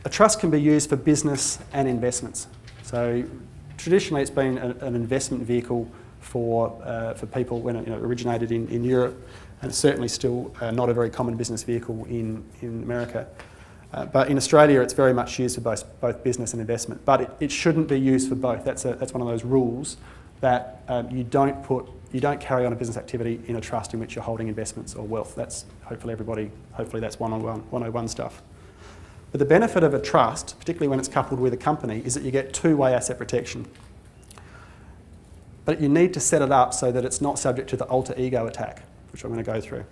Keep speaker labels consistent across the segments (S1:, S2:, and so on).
S1: a trust can be used for business and investments. So traditionally it's been an investment vehicle for people when it originated in Europe, and it's certainly still not a very common business vehicle in America. But in Australia it's very much used for both business and investment, but it shouldn't be used for both. That's one of those rules that you don't carry on a business activity in a trust in which you're holding investments or wealth. That's hopefully that's 101 stuff. But the benefit of a trust, particularly when it's coupled with a company, is that you get two-way asset protection. But you need to set it up so that it's not subject to the alter ego attack, which I'm going to go through.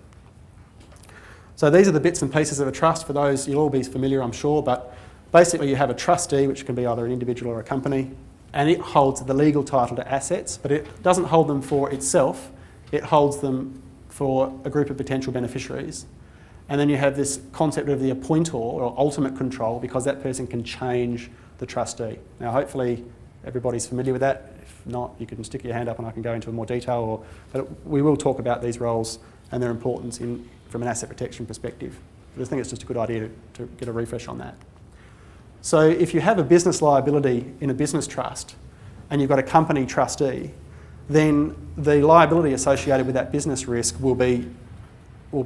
S1: So these are the bits and pieces of a trust. For those, you'll all be familiar, I'm sure, but basically you have a trustee, which can be either an individual or a company, and it holds the legal title to assets, but it doesn't hold them for itself, it holds them for a group of potential beneficiaries. And then you have this concept of the appointor or ultimate control, because that person can change the trustee. Now hopefully everybody's familiar with that. If not, you can stick your hand up and I can go into more detail, but we will talk about these roles and their importance from an asset protection perspective. But I think it's just a good idea to get a refresh on that. So if you have a business liability in a business trust and you've got a company trustee, then the liability associated with that business risk will be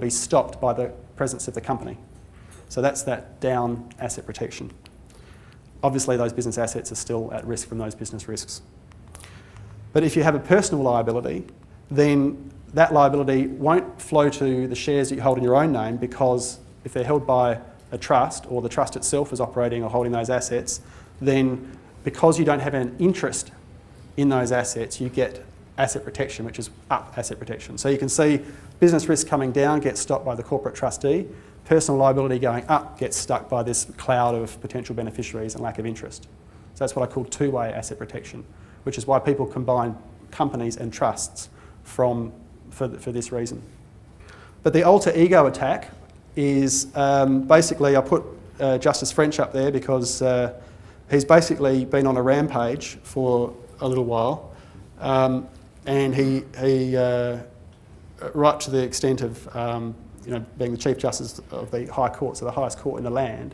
S1: stopped by the presence of the company. So that's that down asset protection. Obviously those business assets are still at risk from those business risks. But if you have a personal liability, then that liability won't flow to the shares that you hold in your own name, because if they're held by a trust or the trust itself is operating or holding those assets, then because you don't have an interest in those assets, you get asset protection, which is up asset protection. So you can see business risk coming down gets stopped by the corporate trustee, personal liability going up gets stuck by this cloud of potential beneficiaries and lack of interest. So that's what I call two-way asset protection, which is why people combine companies and trusts for this reason. But the alter ego attack is basically, I put Justice French up there because he's basically been on a rampage for a little while, and he right to the extent of being the Chief Justice of the High Court, so the highest court in the land,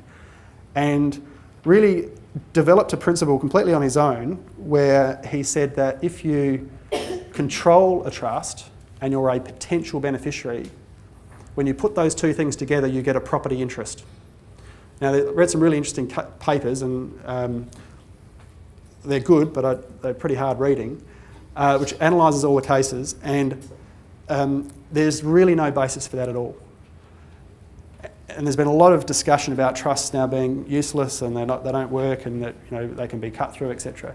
S1: and really developed a principle completely on his own where he said that if you control a trust and you're a potential beneficiary, when you put those two things together, you get a property interest. Now, I read some really interesting papers, and they're good, but they're pretty hard reading, which analyses all the cases, and there's really no basis for that at all. And there's been a lot of discussion about trusts now being useless and they don't work, and that they can be cut through, etc.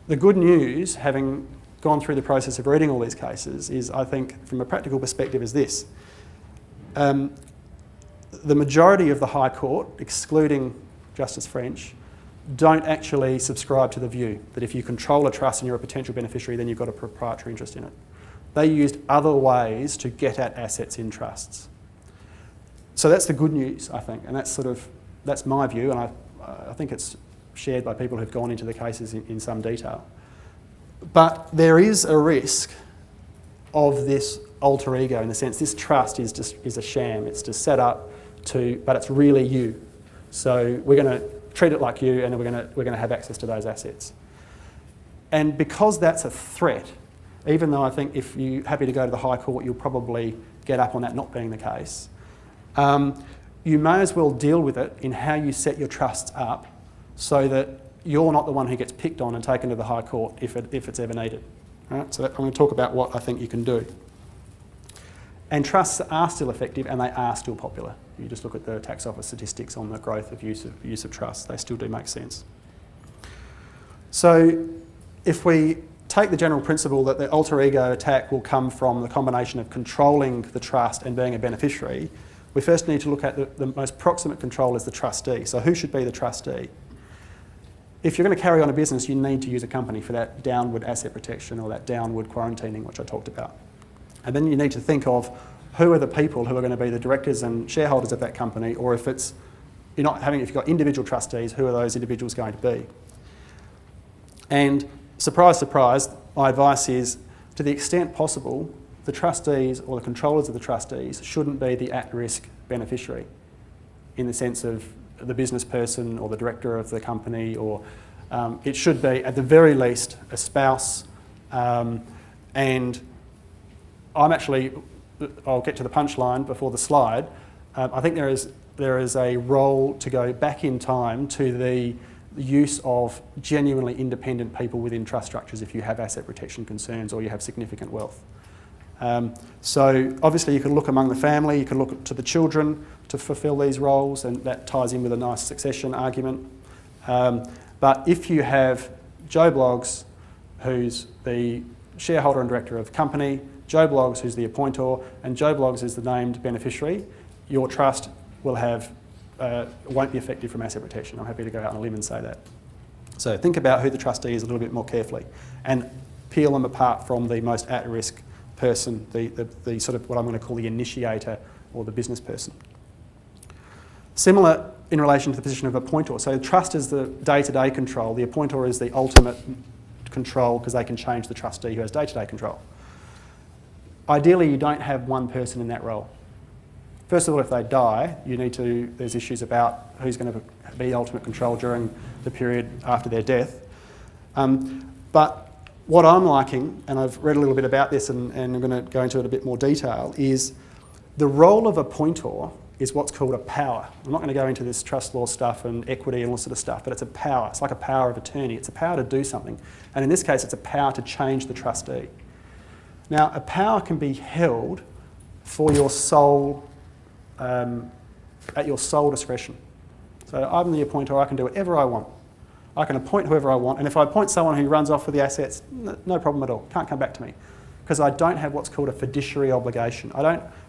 S1: The good news, having gone through the process of reading all these cases, is I think from a practical perspective is this. The majority of the High Court, excluding Justice French, don't actually subscribe to the view that if you control a trust and you're a potential beneficiary, then you've got a proprietary interest in it. They used other ways to get at assets in trusts. So that's the good news, I think, and that's my view, and I think it's shared by people who've gone into the cases in some detail. But there is a risk of this alter ego, in the sense this trust is a sham. It's just set up but it's really you. So we're going to treat it like you, and we're going to have access to those assets. And because that's a threat, even though I think if you're happy to go to the High Court, you'll probably get up on that not being the case, you may as well deal with it in how you set your trusts up so that you're not the one who gets picked on and taken to the High Court if it's ever needed. All right? So I'm going to talk about what I think you can do. And trusts are still effective and they are still popular. You just look at the tax office statistics on the growth of use of trusts. They still do make sense. So if we take the general principle that the alter ego attack will come from the combination of controlling the trust and being a beneficiary, we first need to look at the most proximate control as the trustee. So who should be the trustee? If you're going to carry on a business, you need to use a company for that downward asset protection or that downward quarantining, which I talked about. And then you need to think of who are the people who are going to be the directors and shareholders of that company, or if you've got individual trustees, who are those individuals going to be? And surprise, surprise, my advice is, to the extent possible, the trustees or the controllers of the trustees shouldn't be the at-risk beneficiary, in the sense of the business person or the director of the company, or it should be, at the very least, a spouse. And I'm actually, I'll get to the punchline before the slide. I think there is a role to go back in time to the use of genuinely independent people within trust structures if you have asset protection concerns or you have significant wealth. So obviously you can look among the family, you can look to the children to fulfil these roles, and that ties in with a nice succession argument. But if you have Joe Bloggs, who's the shareholder and director of the company, Joe Bloggs, who's the appointor, and Joe Bloggs is the named beneficiary, your trust will have, won't be affected from asset protection. I'm happy to go out on a limb and say that. So think about who the trustee is a little bit more carefully and peel them apart from the most at-risk person, the sort of what I'm going to call the initiator or the business person. Similar in relation to the position of appointor. So trust is the day-to-day control. The appointor is the ultimate control because they can change the trustee who has day-to-day control. Ideally, you don't have one person in that role. First of all, if they die, there's issues about who's going to be ultimate control during the period after their death. But what I'm liking, and I've read a little bit about this and I'm going to go into it a bit more detail, is the role of appointor is what's called a power. I'm not going to go into this trust law stuff and equity and all sort of stuff, but it's a power. It's like a power of attorney. It's a power to do something. And in this case, it's a power to change the trustee. Now, a power can be held for your sole, at your sole discretion. So I'm the appointor, I can do whatever I want. I can appoint whoever I want, and if I appoint someone who runs off with the assets, no problem at all, can't come back to me. Because I don't have what's called a fiduciary obligation.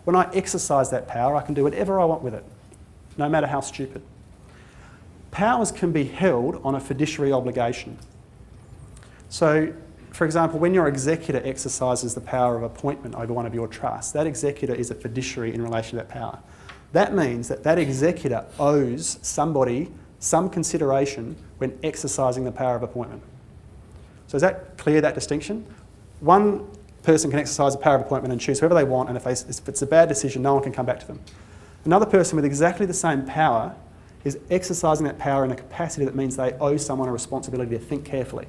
S1: When I exercise that power, I can do whatever I want with it, no matter how stupid. Powers can be held on a fiduciary obligation. So, for example, when your executor exercises the power of appointment over one of your trusts, that executor is a fiduciary in relation to that power. That means that that executor owes somebody some consideration when exercising the power of appointment. So is that clear, that distinction? One person can exercise the power of appointment and choose whoever they want, and if it's a bad decision, no one can come back to them. Another person with exactly the same power is exercising that power in a capacity that means they owe someone a responsibility to think carefully.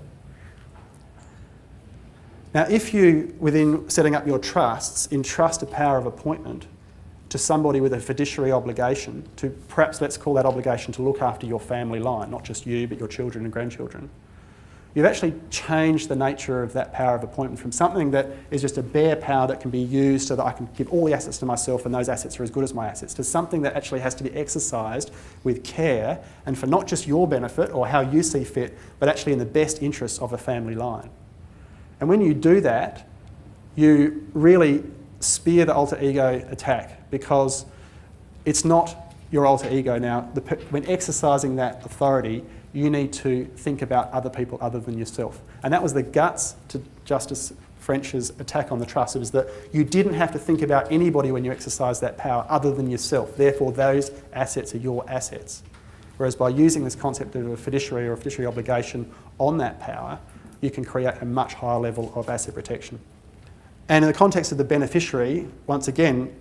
S1: Now, if you, within setting up your trusts, entrust a power of appointment to somebody with a fiduciary obligation to, perhaps let's call that obligation to look after your family line, not just you, but your children and grandchildren, you've actually changed the nature of that power of appointment from something that is just a bare power that can be used so that I can give all the assets to myself and those assets are as good as my assets, to something that actually has to be exercised with care and for not just your benefit or how you see fit, but actually in the best interests of the family line. And when you do that, you really spear the alter ego attack, because it's not your alter ego now. When exercising that authority, you need to think about other people other than yourself. And that was the guts to Justice French's attack on the trust. It was that you didn't have to think about anybody when you exercised that power other than yourself. Therefore, those assets are your assets. Whereas by using this concept of a fiduciary or a fiduciary obligation on that power, you can create a much higher level of asset protection. And in the context of the beneficiary, once again,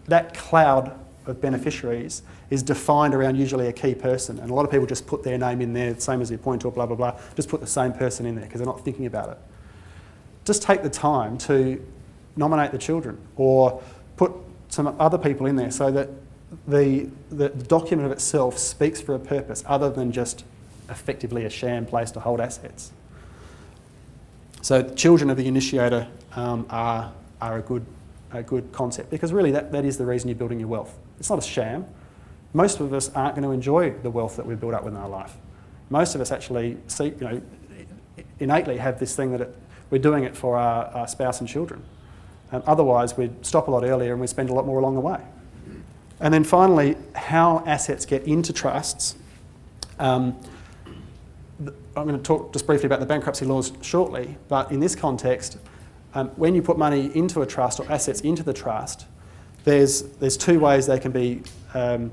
S1: that cloud of beneficiaries is defined around usually a key person. And a lot of people just put their name in there, same as the appointer, blah, blah, blah, just put the same person in there because they're not thinking about it. Just take the time to nominate the children or put some other people in there so that the document of itself speaks for a purpose other than just effectively a sham place to hold assets. So the children of the initiator are a good concept, because really that is the reason you're building your wealth. It's not a sham. Most of us aren't going to enjoy the wealth that we've built up within our life. Most of us actually innately have this thing that we're doing it for our spouse and children. Otherwise, we'd stop a lot earlier and we'd spend a lot more along the way. And then finally, how assets get into trusts. I'm going to talk just briefly about the bankruptcy laws shortly, but in this context, when you put money into a trust or assets into the trust, there's two ways they can be, the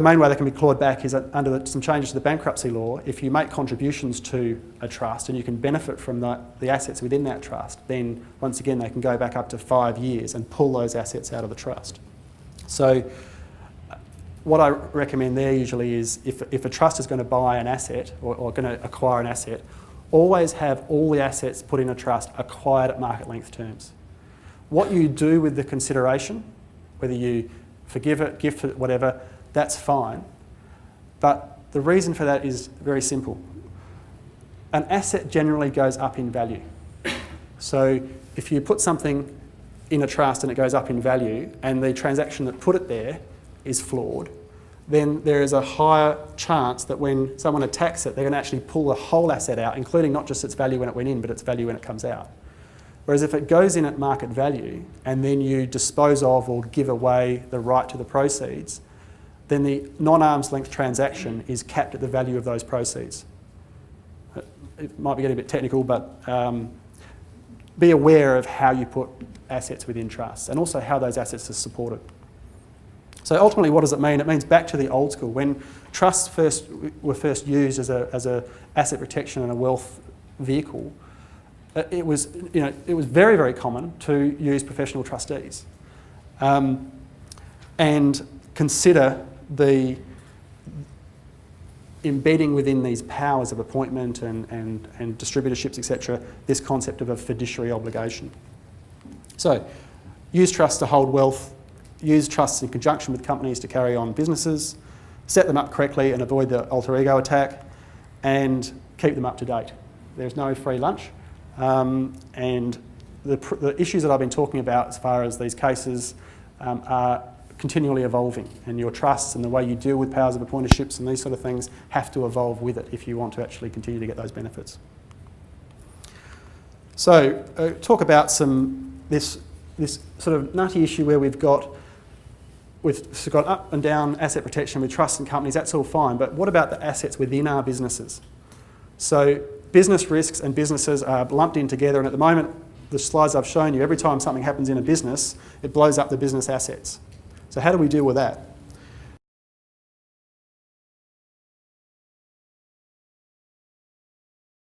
S1: main way they can be clawed back is under some changes to the bankruptcy law. If you make contributions to a trust and you can benefit from the assets within that trust, then once again they can go back up to 5 years and pull those assets out of the trust. So what I recommend there usually is if a trust is going to buy an asset or going to acquire an asset, always have all the assets put in a trust acquired at market length terms. What you do with the consideration, whether you forgive it, gift it, whatever, that's fine. But the reason for that is very simple. An asset generally goes up in value. So if you put something in a trust and it goes up in value and the transaction that put it there is flawed, then there is a higher chance that when someone attacks it, they're going to actually pull the whole asset out, including not just its value when it went in, but its value when it comes out. Whereas if it goes in at market value and then you dispose of or give away the right to the proceeds, then the non-arm's length transaction is capped at the value of those proceeds. It might be getting a bit technical, but be aware of how you put assets within trusts and also how those assets are supported. So ultimately, what does it mean? It means back to the old school. When trusts were first used as a asset protection and a wealth vehicle, it was very, very common to use professional trustees and consider the embedding within these powers of appointment and distributorships, etc., this concept of a fiduciary obligation. So, use trusts to hold wealth, use trusts in conjunction with companies to carry on businesses, set them up correctly and avoid the alter ego attack, and keep them up to date. There's no free lunch. And the issues that I've been talking about as far as these cases are continually evolving, and your trusts and the way you deal with powers of appointeeships and these sort of things have to evolve with it if you want to actually continue to get those benefits. So talk about this sort of nutty issue where we've got up and down asset protection with trusts and companies. That's all fine, but what about the assets within our businesses? So business risks and businesses are lumped in together, and at the moment, the slides I've shown you, every time something happens in a business, it blows up the business assets. So how do we deal with that?